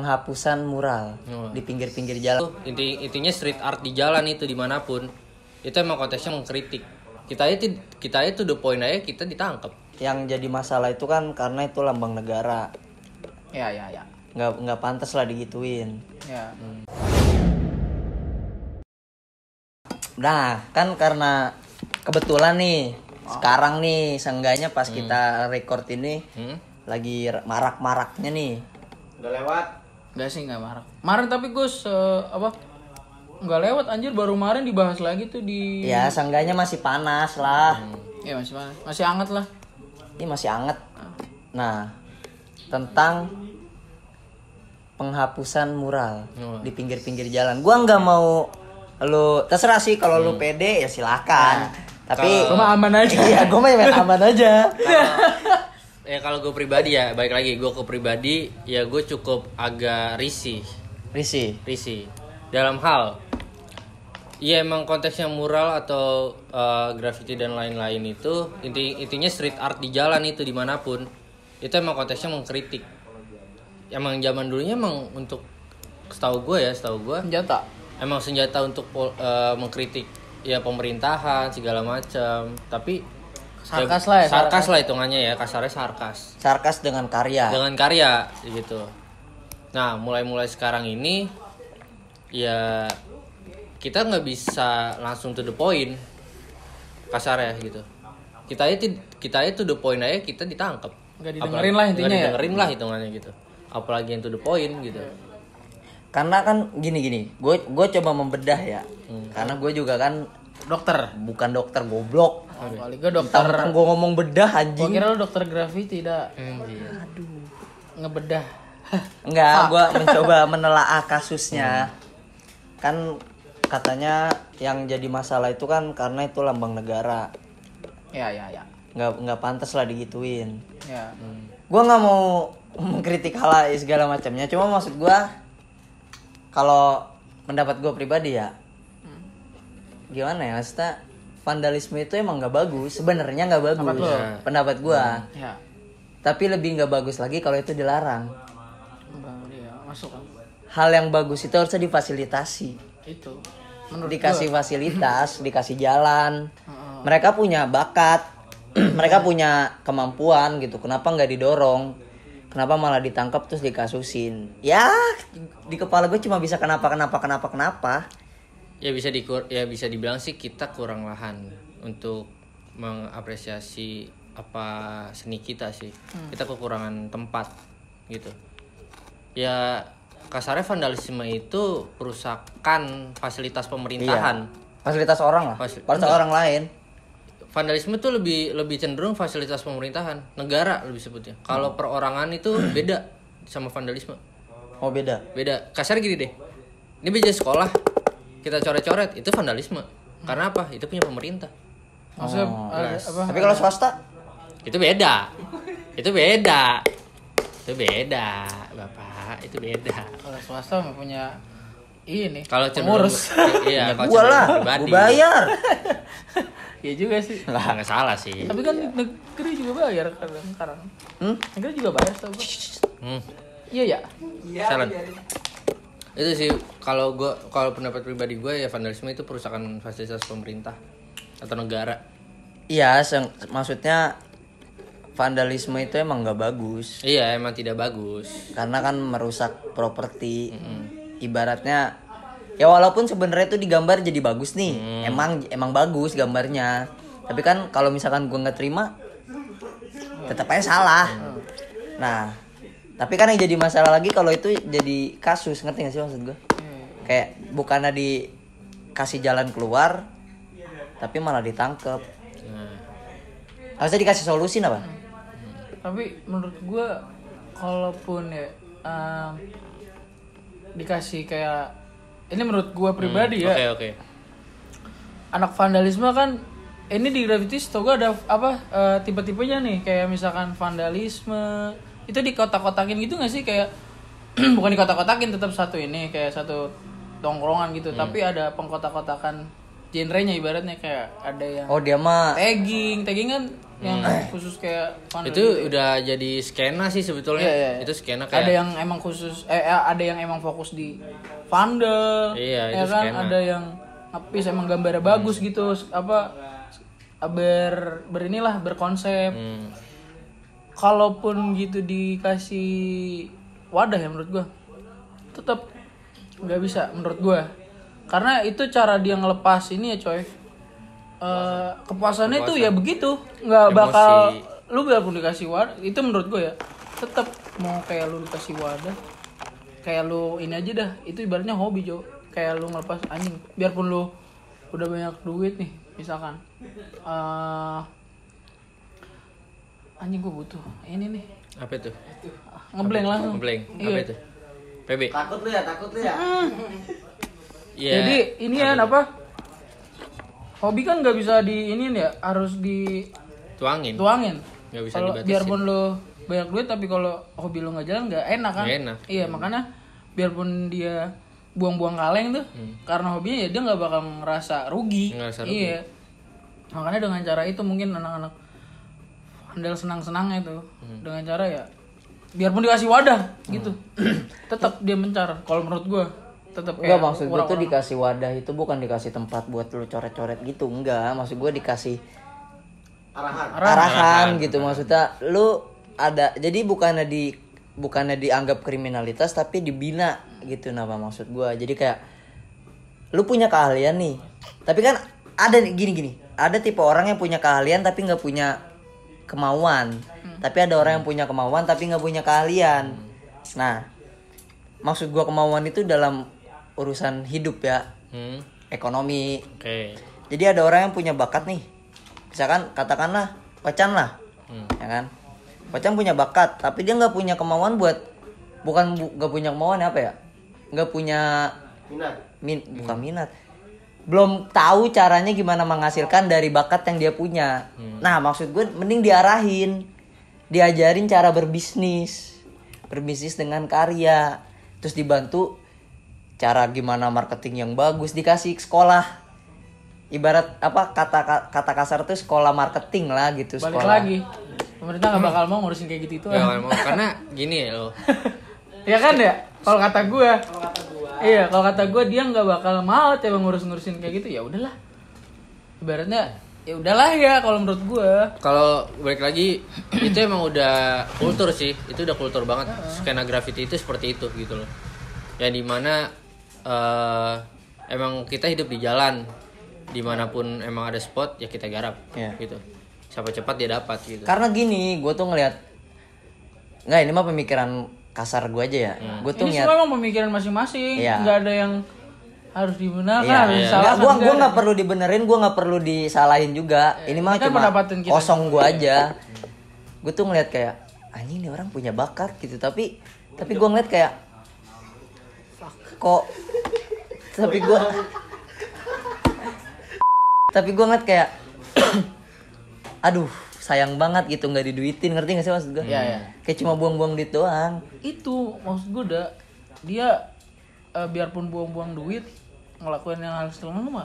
penghapusan mural di pinggir-pinggir jalan. Intinya street art di jalan itu dimanapun itu emang konteksnya mengkritik. Kita itu the point aja kita ditangkap. Yang jadi masalah itu kan karena itu lambang negara. Ya. Nggak pantas lah digituin. Ya. Nah, kan karena kebetulan nih sekarang nih seenggaknya pas kita record ini lagi marak-maraknya nih. Udah lewat. Enggak sih, enggak marah. Kemarin tapi Gus enggak lewat anjir, baru kemarin dibahas lagi tuh di. Ya, seenggaknya masih panas lah. Ya masih panas. Masih hangat lah. Ini masih anget. Nah, tentang penghapusan mural di pinggir-pinggir jalan. Gua nggak mau lu terserah sih kalau lu pede ya silakan. Tapi gua mah aman aja. Iya, gua mah aman aja. Kalau gue pribadi ya, balik lagi gue ke pribadi ya, gue cukup agak risih dalam hal ya emang konteksnya mural atau graffiti dan lain-lain itu intinya street art di jalan itu dimanapun itu emang konteksnya mengkritik. Emang zaman dulunya emang untuk setahu gue Senjata. emang senjata untuk mengkritik ya pemerintahan segala macam, tapi Sarkas lah ya. Sarkas lah hitungannya ya, kasarnya sarkas. Sarkas dengan karya. Dengan karya gitu. Nah, mulai sekarang ini ya kita nggak bisa langsung to the point, kasarnya gitu. Kita itu the point aja kita ditangkap. Nggak didengerin lah intinya ya. Nggak didengerin lah hitungannya gitu. Apalagi yang to the point gitu. Karena kan gini, gue coba membedah ya. Karena gue juga kan bukan dokter goblok. Kali gue dokter. Tentang gue ngomong bedah anjing. Gue kira lu dokter graffiti dah. Aduh. Ngebedah. Enggak, gue mencoba menelaah kasusnya. Kan katanya yang jadi masalah itu kan karena itu lambang negara. Ya. Nggak pantas lah digituin. Ya. Gue nggak mau mengkritik hal segala macamnya. Cuma maksud gue kalau pendapat gue pribadi ya, gimana ya, maksudnya vandalisme itu emang nggak bagus. Sebenarnya nggak bagus. Pendapat gue. Ya. Tapi lebih nggak bagus lagi kalau itu dilarang. Ya, masuk kan. Hal yang bagus itu harusnya difasilitasi. Itu. Menurut Dikasih fasilitas, dikasih jalan. Mereka punya bakat, mereka punya kemampuan gitu. Kenapa nggak didorong? Kenapa malah ditangkap terus dikasusin? Ya di kepala gue cuma bisa kenapa. Ya bisa dibilang sih kita kurang lahan untuk mengapresiasi apa seni kita sih. Kita kekurangan tempat gitu. Ya kasarnya vandalisme itu perusakan fasilitas pemerintahan. Iya. Fasilitas orang lah. Fasilitas orang lain. Vandalisme itu lebih cenderung fasilitas pemerintahan, negara lebih sebutnya. Kalau perorangan itu beda sama vandalisme. Oh beda. Kasar gini deh. Ini meja sekolah kita coret-coret itu vandalisme. Karena apa? Itu punya pemerintah. Maksudnya Tapi kalau swasta itu beda, Bapak. Itu beda. Kalau swasta nggak punya ini. Kalau pengurus. Iya, kalau gua lah, pribadi. gua bayar. Iya juga sih. Lah nggak salah sih. Tapi kan negeri juga bayar sekarang. Negeri juga bayar tau gua. Iya ya. Salah. Itu sih kalau pendapat pribadi gue ya vandalisme itu perusakan fasilitas pemerintah atau negara. Iya, maksudnya vandalisme itu emang nggak bagus. Iya, emang tidak bagus. Karena kan merusak properti. Ibaratnya ya walaupun sebenarnya itu digambar jadi bagus nih. Emang bagus gambarnya. Tapi kan kalau misalkan gue nggak terima, tetap aja salah. Nah, tapi kan yang jadi masalah lagi kalau itu jadi kasus, ngerti gak sih maksud gue? Kayak bukannya dikasih jalan keluar, tapi malah ditangkep. Harusnya dikasih solusi apa? Tapi menurut gue, kalaupun ya dikasih kayak ini menurut gue pribadi ya. Oke. Anak vandalisme kan ini di graffiti setahu gue ada tipe-tipenya nih, kayak misalkan vandalisme itu dikotak-kotakin gitu nggak sih, kayak bukan dikotak-kotakin, tetap satu ini kayak satu tongkrongan gitu, tapi ada pengkotak-kotakan genrenya ibaratnya kayak ada yang Oh dia mah tagging kan yang khusus kayak Itu udah jadi skena sih sebetulnya. Iya. Itu skena kayak ada yang emang khusus ada yang emang fokus di vandal. Iya, ya itu kan skena. ada yang ngepis emang gambarnya bagus gitu apa berinilah berkonsep. Kalaupun gitu dikasih wadah ya menurut gua tetap nggak bisa menurut gua karena itu cara dia ngelepas ini ya coy. Kepuasannya itu ya begitu nggak Emosi. bakal lu biarpun dikasih wadah itu menurut gue ya tetap mau kayak lu dikasih wadah kayak lu ini aja dah itu ibaratnya hobi Jo kayak lu ngelepas anjing biarpun lu udah banyak duit nih misalkan anjing gue butuh ini nih apa itu? ngeblank langsung. Ngeblank. Iya. Apa itu? PB. takut lu ya. Iya. Jadi ini ya apa hobi kan nggak bisa di ini ya harus tuangin. Nggak bisa kalau dibatasin. biarpun lo banyak duit tapi kalau hobi lo nggak jalan nggak enak kan Nggak enak. iya makanya biarpun dia buang-buang kaleng tuh karena hobinya ya dia nggak bakal ngerasa rugi. Ngerasa rugi. Iya makanya dengan cara itu mungkin anak-anak andal senang-senangnya tuh dengan cara ya biarpun dikasih wadah gitu tetap dia mencar kalau menurut gua tetap Enggak, maksud gue tuh dikasih wadah itu bukan dikasih tempat buat lu coret-coret gitu. Enggak, maksud gue dikasih arahan gitu. Maksudnya lu ada, jadi bukannya dianggap kriminalitas tapi dibina gitu nama maksud gue. Jadi kayak lu punya keahlian nih. Tapi kan ada nih gini. Ada tipe orang yang punya keahlian tapi nggak punya kemauan. Tapi ada orang yang punya kemauan tapi nggak punya keahlian. Nah, maksud gue kemauan itu dalam urusan hidup ya, ekonomi. Oke. Jadi ada orang yang punya bakat nih, misalkan katakanlah Pacan lah, ya kan? Pacan punya bakat, tapi dia nggak punya kemauan buat, nggak punya kemauan apa ya? Nggak punya bukan minat, belum tahu caranya gimana menghasilkan dari bakat yang dia punya. Nah maksud gue mending diajarin cara berbisnis dengan karya, terus dibantu cara gimana marketing yang bagus, dikasih sekolah, ibarat apa kata kasar tuh sekolah marketing lah gitu. balik Sekolah lagi pemerintah nggak bakal mau ngurusin kayak gitu itu Nggak mau, karena gini ya lo. ya kan ya kalau kata gue iya kalau kata gue dia nggak bakal mau coba ngurusin kayak gitu ya udahlah ibaratnya ya udahlah ya kalau menurut gue Kalau balik lagi itu emang udah kultur sih, itu udah kultur banget. Skena graffiti itu seperti itu gitu loh. Yang dimana emang kita hidup di jalan, dimanapun emang ada spot ya kita garap, gitu. Siapa cepat dia dapat gitu. karena gini, gue tuh ngelihat, nggak ini mah pemikiran kasar gue aja ya. Gue tuh ini ngeliat, semua emang pemikiran masing-masing Iya. nggak ada yang harus dibenarkan iya, harus iya. disalahkan Gue nggak ada. nggak perlu dibenerin, gue nggak perlu disalahin juga. Ini mah Ini kan cuma pendapatan kita. kosong gue aja. Gue tuh ngeliat kayak anjing nih orang punya bakat gitu, tapi gue ngeliat kayak kok, tapi gue ngeliat kayak aduh sayang banget gitu nggak diduitin, ngerti nggak sih maksud gue? Iya. Kayak cuma buang-buang duit doang. Itu maksud gue udah dia biarpun buang-buang duit ngelakuin yang harus telan mah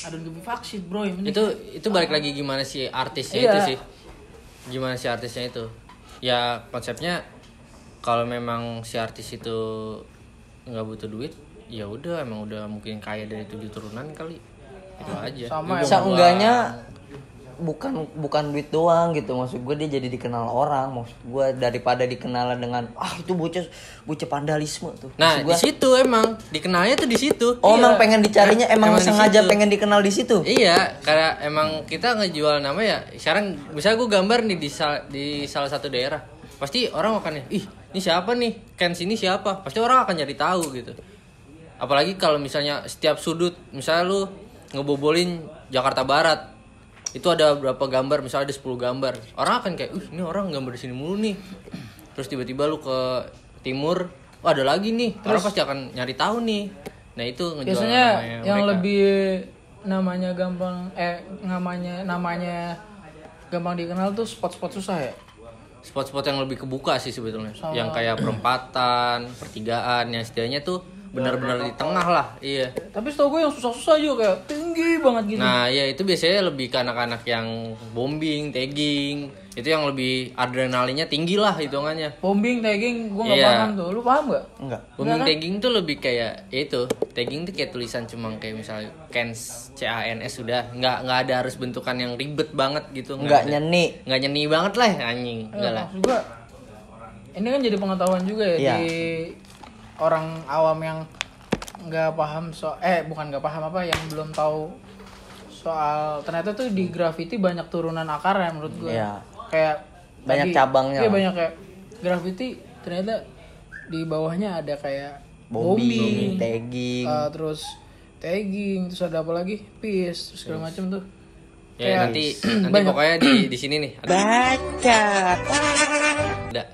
ada give fuck shit bro yang penting. Itu balik lagi gimana si artisnya Iya. itu sih. Gimana si artisnya itu. Ya konsepnya kalau memang si artis itu nggak butuh duit, ya udah emang udah mungkin kaya dari 7 turunan kali. Itu aja. Sama Bisa enggaknya bukan duit doang gitu, maksud gue dia jadi dikenal orang, maksud gue daripada dikenal dengan itu bocah vandalisme tuh. Nah, Maksud gua, di situ emang dikenalnya tuh di situ. oh emang pengen dicarinya, emang Emang di sengaja situ. pengen dikenal di situ. Iya, karena emang kita ngejual nama ya. Sekarang misalnya gue gambar nih di salah satu daerah, pasti orang akan ih ini siapa nih, Kens ini siapa? Pasti orang akan nyari tahu gitu. Apalagi kalau misalnya setiap sudut, misalnya lu ngebobolin Jakarta Barat, itu ada berapa gambar, misalnya ada 10 gambar, orang akan kayak ini orang gambar di sini mulu nih. Terus tiba-tiba lu ke timur, ada lagi nih, orang pasti akan nyari tahu nih. Nah itu ngejual biasanya namanya yang mereka. lebih namanya gampang namanya gampang dikenal tuh spot-spot susah ya. Spot-spot yang lebih kebuka sih sebetulnya, yang kayak perempatan, pertigaan, yang setidaknya tuh benar-benar di tengah lah. Iya. Tapi setahu gue yang susah-susah juga kayak tinggi banget gitu. Nah, ya itu biasanya lebih ke anak-anak yang bombing, tagging. Itu yang lebih adrenalinnya tinggi lah hitungannya. Bombing, tagging, gue nggak Iya. paham tuh. Lu paham nggak? Enggak. Bombing tagging tuh lebih kayak ya itu. Tagging tuh kayak tulisan cuma kayak misalnya CANS, CANS sudah. Nggak ada harus bentukan yang ribet banget gitu. Enggak ada. nyeni. Nggak nyeni banget lah anjing. Enggak lah. Maksud gue, ini kan jadi pengetahuan juga ya Iya. di orang awam yang nggak paham bukan nggak paham apa, yang belum tahu soal ternyata tuh di graffiti banyak turunan akar ya menurut gue. Iya. Kayak Banyak cabangnya. Iya, banyak kayak graffiti ternyata di bawahnya ada kayak Bombing, tagging. terus tagging, terus ada apa lagi? Peace, terus segala macam tuh. Ya nanti pokoknya di sini nih. Ada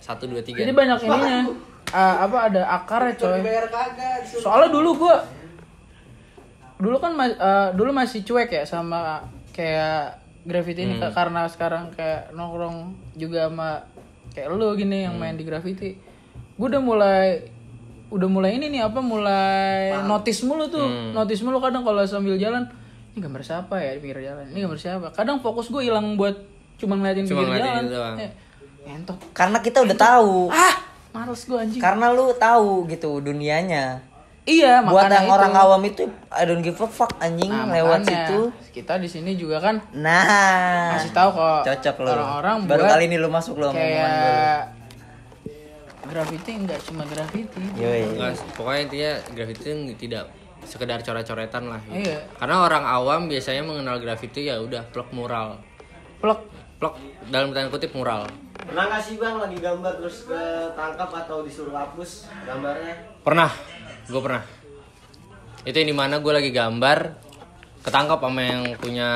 1 2 3. Jadi banyak ininya. Ada akarnya coy. Soalnya dulu kan dulu masih cuek ya sama kayak graffiti ini karena sekarang kayak nongkrong juga sama kayak lu gini yang main di graffiti. Gue udah mulai ini nih mulai notice mulu tuh. Notice mulu kadang kalau sambil jalan, ini gambar siapa ya di pinggir jalan? Ini gambar siapa? Kadang fokus gue hilang buat cuma ngeliatin pinggir jalan. Entot. Karena kita udah tahu. Males gue anjing. Karena lu tahu gitu dunianya. Iya, Buat makanya yang orang awam itu I don't give a fuck anjing lewat makanya situ. kita di sini juga kan Nah, kasih tahu kok cocok lu. orang-orang Baru buat kali ini lu masuk lu sama omongan gue. kayak graffiti enggak cuma graffiti. Yoi. Enggak, pokoknya intinya graffiti tidak sekedar coret-coretan lah gitu. Iya. Karena orang awam biasanya mengenal graffiti ya udah plok mural. Plok. Plok dalam tanda kutip mural. Pernah nggak sih bang lagi gambar terus ketangkap atau disuruh hapus gambarnya? Pernah, gue pernah. Itu yang dimana gue lagi gambar, ketangkap sama yang punya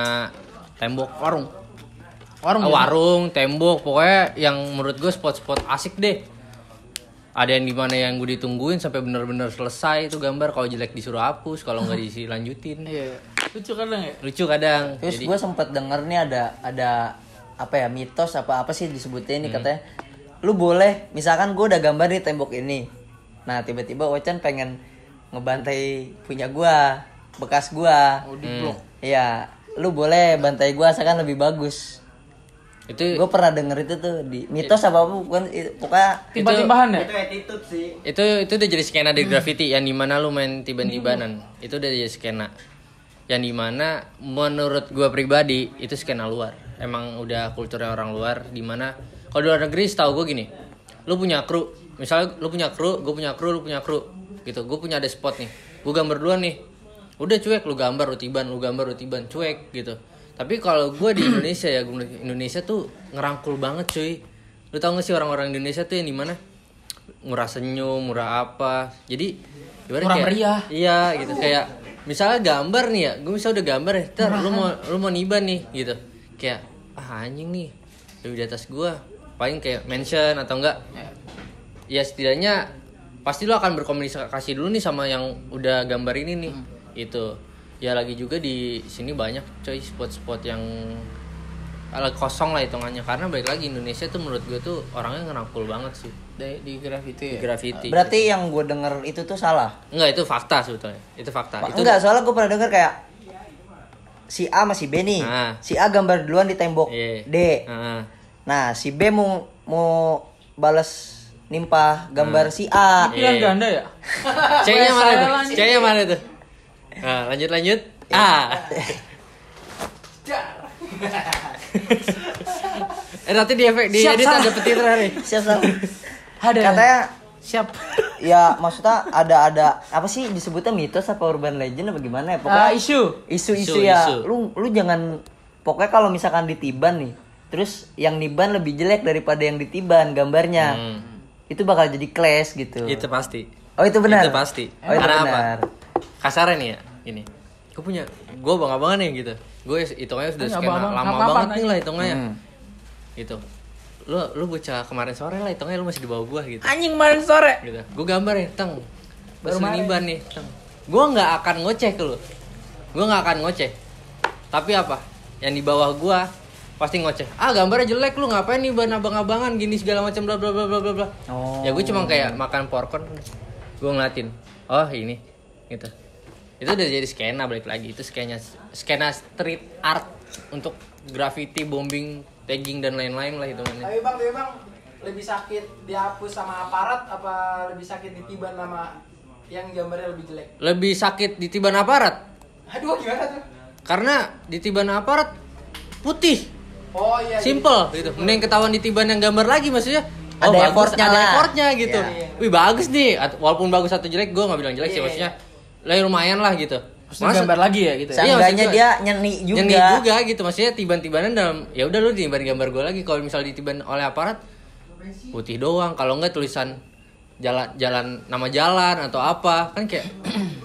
tembok warung. Warung, tembok, pokoknya yang menurut gue spot-spot asik deh. Ada yang dimana yang gue ditungguin sampai bener-bener selesai itu gambar. Kalau jelek disuruh hapus, kalau nggak dilanjutin. Iya. Lucu kadang ya? Lucu kadang. Terus Jadi, gue sempet denger nih ada apa ya, mitos apa sih disebutnya ini katanya. Lu boleh, misalkan gue udah gambar di tembok ini. Nah tiba-tiba Ocan pengen ngebantai punya gue, bekas gue. Oh, di blok. Iya, lu boleh bantai gue asalkan lebih bagus. itu Gue pernah denger itu tuh di mitos apa bukan pokoknya Timba-timbahan ya? Itu attitude sih. itu udah jadi skena di graffiti yang dimana lu main tiban-tibanan. Itu udah jadi skena. Yang dimana menurut gue pribadi itu skena luar. Emang udah kulturnya orang luar. Dimana kalau di luar negeri setahu gue gini, lu punya kru, misalnya lu punya kru, gue punya kru, lu punya kru, gitu. Gue punya ada spot nih, gue gambar duluan nih, udah cuek, lu gambar, lu tiban, cuek gitu. Tapi kalau gue di Indonesia ya, Indonesia tuh ngerangkul banget cuy. Lu tau gak sih orang-orang Indonesia tuh yang dimana murah senyum, murah apa. Jadi ibarat Murah kayak, meriah. iya gitu, kayak misalnya gambar nih ya, gue misalnya udah gambar ya, ntar lu mau niban nih gitu. Kayak anjing nih, lebih di atas gue, paling kayak mention atau enggak. Ya setidaknya pasti lu akan berkomunikasi dulu nih sama yang udah gambar ini nih. Itu. Ya lagi juga di sini banyak coy spot-spot yang kosong lah hitungannya, karena balik lagi Indonesia tuh menurut gue tuh orangnya ngerangkul banget sih Di graffiti di ya? graffiti. berarti yang gue denger itu tuh salah. Enggak, itu fakta sebetulnya. Itu fakta. Itu Enggak, soalnya gue pernah denger kayak si A sama si B nih. Nah. Si A gambar duluan di tembok Iya. D. Nah, si B mau balas nimpah gambar si A. Pilihan ganda ya? C-nya mana Saya tuh? lanjut. C-nya mana tuh? Nah, lanjut. Nanti di efek di edit ada petir nih. Siap. Ada. Katanya Siap. ya maksudnya ada apa sih disebutnya mitos apa urban legend apa gimana ya pokoknya Isu. isu ya. Lu jangan pokoknya kalau misalkan ditiban nih, terus yang niban lebih jelek daripada yang ditiban gambarnya. Itu bakal jadi clash gitu. Itu pasti. Oh, itu benar. Itu pasti. Oh, itu Karena benar. apa? Kasarnya nih ya, ini. Gue bangga-bangga nih gitu. Gue hitungannya sudah sekian lama banget nih lah hitungannya. Gitu. Lu bocah kemarin sore lah hitungannya, lu masih di bawah gua gitu. Anjing kemarin sore. Gitu. Gue gambar nih, teng. Baru Baru niban nih, teng. Gue nggak akan ngoceh ke lu. Gue nggak akan ngoceh. Tapi apa? Yang di bawah gua pasti ngoceh. Ah, gambarnya jelek, lu ngapain nih abang-abangan gini segala macam bla bla bla bla bla. Oh. Ya gue cuma kayak makan popcorn. Gue ngeliatin. Oh, ini. Gitu. Itu udah jadi skena, balik lagi itu skena street art untuk graffiti, bombing, tagging dan lain-lain lah hitungannya. Tapi bang lebih sakit dihapus sama aparat apa lebih sakit ditiban sama yang gambarnya lebih jelek? Lebih sakit ditiban aparat. Aduh gimana tuh? Karena ditiban aparat putih. Oh iya. Simple gitu. Mending ketahuan ditiban yang gambar lagi maksudnya. Ada bagus, effortnya ada lah. effortnya gitu. Iya. Wih bagus nih. Walaupun bagus atau jelek, gue nggak bilang jelek sih maksudnya. Lah lumayan lah gitu. Maksudnya gambar lagi ya gitu. Iya, Seenggaknya maksud dia nyeni juga. Nyeni juga gitu. Maksudnya tiban-tibanan dalam ya udah lu tiban gambar gue lagi. Kalau misal ditiban oleh aparat putih doang. Kalau enggak tulisan jalan nama jalan atau apa kan kayak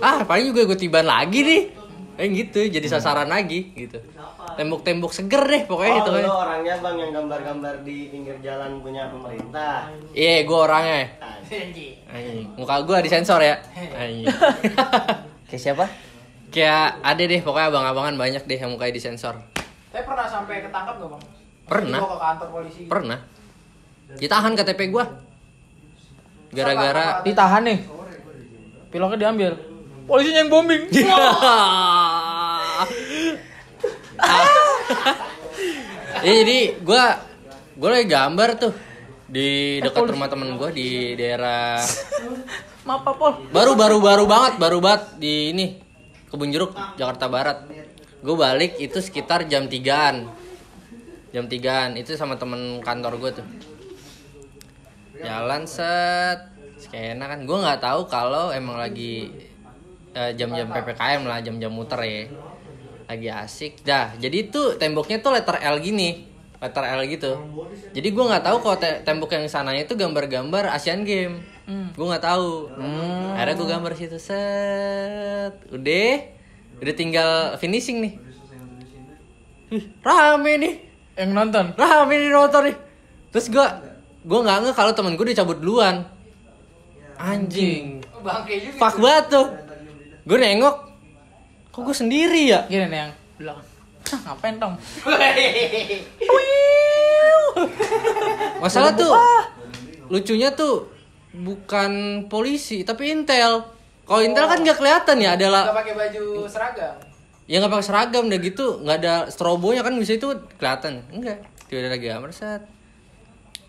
paling juga gue tiban lagi nih. Gitu jadi sasaran lagi gitu. Tembok-tembok seger deh pokoknya gitu kan. Lo orangnya bang yang gambar-gambar di pinggir jalan punya pemerintah. Iya, gue orangnya. Anjing. Muka gue disensor ya. Anjing. Kayak siapa? Kayak ada deh pokoknya abang-abangan banyak deh yang mukanya disensor. Tapi pernah sampai ketangkap nggak bang? Pernah. Dibawa ke kantor polisi. Gitu. Pernah. Ditahan KTP gue. Gara-gara Ditahan nih. Piloknya diambil. Polisinya yang bombing. Jadi gue lagi gambar tuh di dekat rumah temen gue di daerah Maaf Pak Pol. baru banget di ini Kebun Jeruk Jakarta Barat. Gue balik itu sekitar jam 3-an itu sama temen kantor gue tuh. Jalan skena kan gue nggak tahu kalau emang lagi jam-jam PPKM lah, jam-jam muter ya. Lagi asik dah. Jadi itu temboknya tuh letter L gini. Letter L gitu. Jadi gue nggak tahu kalau tembok yang sananya itu gambar-gambar Asian Game. Gue nggak tahu. Akhirnya gue gambar situ set. Udah tinggal finishing nih. Rame nih. Yang nonton. Rame nih nonton nih. Terus gue nggak nge kalau temen gue dicabut duluan. Anjing. Bangke juga. Fuck banget tuh. Gue nengok. Kok gue sendiri ya? Gini nih yang belakang. Ngapain Tom? Masalah tuh lucunya tuh bukan polisi tapi intel. Kalau intel kan nggak kelihatan ya adalah Gak pakai baju seragam. ya nggak pakai seragam udah gitu nggak ada strobonya kan bisa itu kelihatan enggak dia lagi gambar set.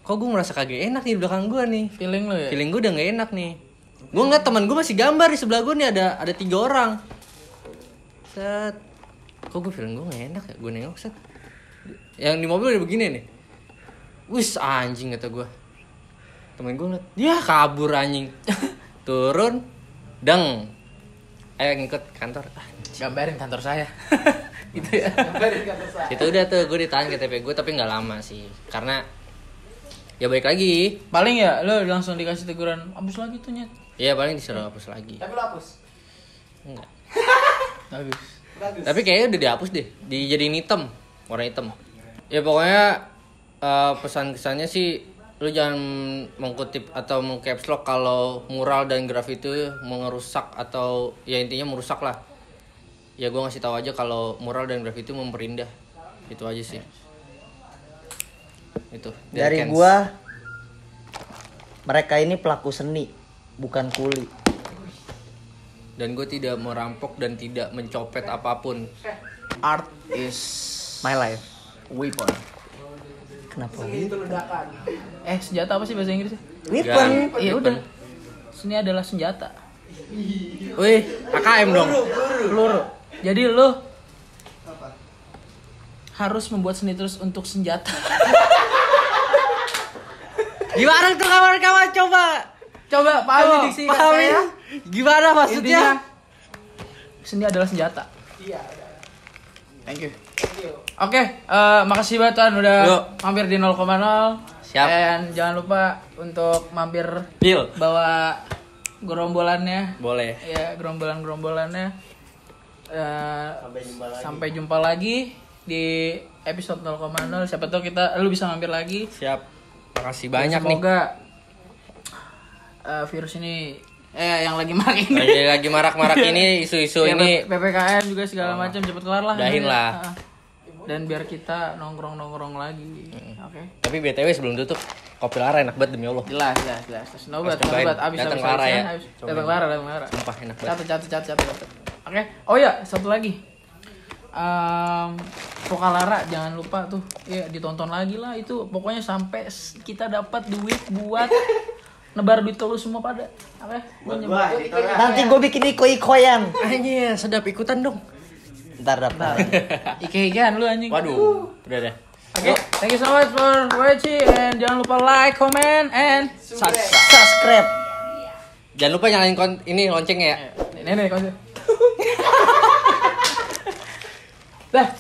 Kok gue merasa kagak enak nih di belakang gue nih. Feeling lo ya? Feeling gue udah nggak enak nih. Gue ngeliat teman gue masih gambar di sebelah gue nih ada 3 orang. Set. Kok gue feeling gue gak enak ya. Gue nengok set. Yang di mobil udah begini nih. Wis anjing kata gue. Temen gue ngeliat. Dia kabur anjing. Turun. Deng. Ngikut kantor. Gambarin kantor saya. Gitu ya. Gambarin kantor saya. Itu udah tuh gue ditahan KTP gue tapi gak lama sih. Karena ya baik lagi. Paling ya lo langsung dikasih teguran. Hapus lagi tuh nyet. Iya paling disuruh hapus lagi. Tapi lo hapus. Enggak. Bagus. Tapi kayaknya udah dihapus deh, dijadiin hitam, warna hitam. Ya pokoknya pesan-kesannya sih lu jangan mengkutip atau mengcaps lock kalau mural dan grafiti mau ngerusak atau ya intinya merusak lah. Ya gue ngasih tahu aja kalau mural dan grafiti memperindah. Itu aja sih. Itu. Dari gua, mereka ini pelaku seni, bukan kuli. Dan gue tidak merampok dan tidak mencopet apapun. Art is My life. weapon. Kenapa? Itu ledakan. Senjata apa sih bahasa Inggrisnya? Weapon. Iya udah. Seni adalah senjata. Wih, AKM dong. Peluru. Jadi lo harus membuat seni terus untuk senjata. Gimana tuh kawan-kawan coba? Coba pahami diksi kata Pahami. saya. Gimana maksudnya? Intinya, seni adalah senjata. Iya. Thank you. Oke, makasih banget Tuan udah Yuk. mampir di 0,0. Siap. Dan jangan lupa untuk mampir Deal. bawa gerombolannya. Boleh. Ya, gerombolan-gerombolannya. Sampai jumpa lagi. Sampai jumpa lagi di episode 0,0. Siapa tahu lu bisa mampir lagi. Siap. Makasih banyak nih. Semoga virus ini yang lagi marak ini. Lagi marak-marak ini isu-isu ini. PPKM juga segala macam cepet kelar lah. Dahin lah. Dan biar kita nongkrong lagi. Oke. Tapi BTW sebelum tutup kopi Lara enak banget demi Allah. Jelas. Nobat Cobain. abis Datang Lara ya. Datang Lara. Sumpah enak banget. Catat. Oke. Oke. Oh ya, satu lagi. Pokalara jangan lupa tuh ya ditonton lagi lah itu pokoknya sampai kita dapat duit buat nebar duit ke lu semua pada. Oke. Nanti gue bikin iko-ikoyan. Anjir, sedap ikutan dong. Ntar dapat. Ike-ikean lu anjing. Waduh, udah deh. Oke, thank you so much for watching and jangan lupa like, comment and Subscribe. Jangan lupa nyalain ini loncengnya ya. Nenek kau. Dah.